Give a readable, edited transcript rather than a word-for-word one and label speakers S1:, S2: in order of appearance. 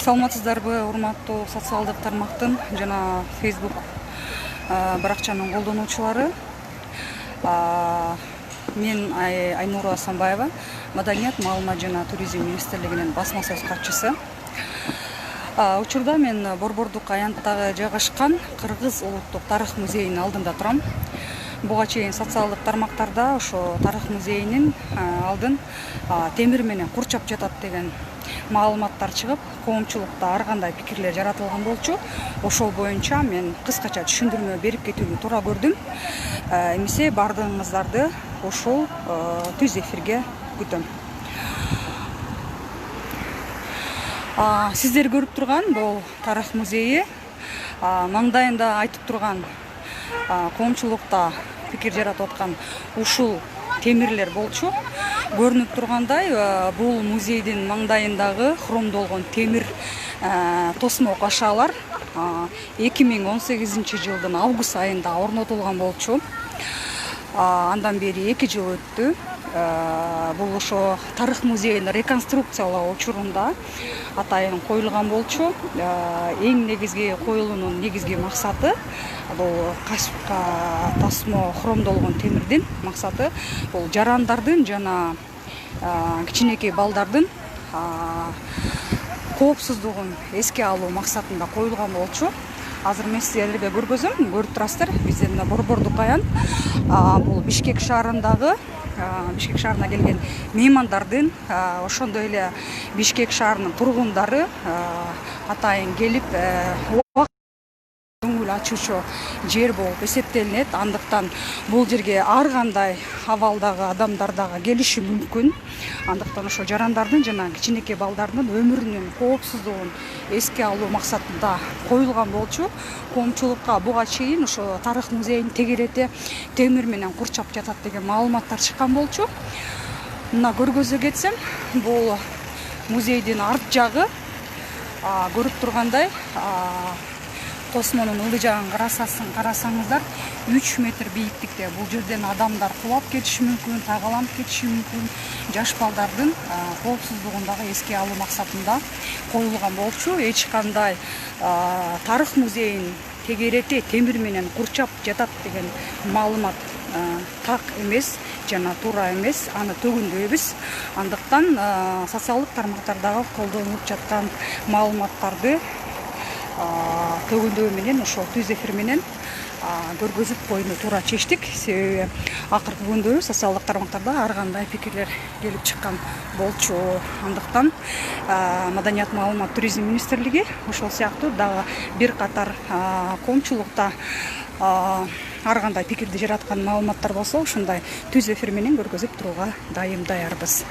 S1: Саламатсыздарбы, урматтуу социалдык тармактын жана Facebook баракчанын колдонуучулары. Мен Айнура Асанбаева, Маданият, маалымат жана туризм министрлигинин басма сөз катчысы. Учурда мен Борбордук аянттагы жайгашкан Кыргыз улуттук тарых музейинин алдында турам. Буга чейин социалдык тармактарда ошо тарых музейинин алдын темир менен курчап жатат деген маалыматтар чыгып, коомчулукта ар кандай пикирлер жаратылган болчу. Ошол боюнча мен кыскача түшүндүрмө берип кетүүнү туура көрдүм. Эмесе бардыгыңыздарды ошол түз эфирге күтөм. Сиздер көрүп турган бул тарых музейи маңдайында айтып турган коомчулукта пикир жаратып аткан ушул темирлер болчу. Көрүнүп тургандай, бул музейдин маңдайындагы хромдолгон темир тосмо кашалар 2018 жылдын август айында орнотулган болчу. Андан бери 2 жыл өттү. Бул ошо тарых музейин реконструкциялоо учурунда атайын коюлган болчу. Эң негизги коюлуунун негизги максаты бул тосмо хромдолгон темирдин максаты бул жарандардын жана кичинекей балдардын коопсуздугун эске алуу максатында коюлган болчу. Азыр мен сиздерге көргөзөм, көрүп турасыздар. Бизде мына Борбордук аян бул Бишкек шаарына келген меймандардын, ошондой эле Бишкек шаарынын тургундары атайын келип көңүл ачуучу жер болуп эсептелинет. Андыктан бул жерге ар кандай абалдагы адамдар дагы келиши мүмкүн. Андыктан ошо жарандардын жана кичинекей балдардын өмүрүнүн коопсуздугун эске алуу максатында коюлган болчу. Коомчулукка буга чейин ошо тарых музейин тегерети темир менен курчап жатат деген маалыматтар чыккан болчу. Мына көргөзө кетсем, бул музейдин арт жагы көрүп тургандай тосмонун ылдый жагын карасаңыздар 3 метр бийиктикте. Бул жерден адамдар кулап кетиши мүмкүн, тагаланып кетиши мүмкүн. Жаш балдардын коопсуздугун дагы эске алуу максатында коюлган болчу. Эч кандай тарых музейин тегерети темир менен курчап жатат деген маалымат так эмес жана туура эмес. Аны төгүндөйбүз. Андыктан социалдык тармактардагы колдонулуп жаткан маалыматтарды төгүндөө менен ошол түз эфир менен көргөзүп коюуну туура чечтик. Себеби акыркы күндөрү социалдык тармактарда ар кандай пикирлер келип чыккан болчу. Андыктан Маданият, маалымат, туризм министрлиги ошол сыяктуу дагы бир катар коомчулукта ар кандай пикирди жараткан маалыматтар болсо ушундай түз эфир менен көргөзүп турууга даярбыз.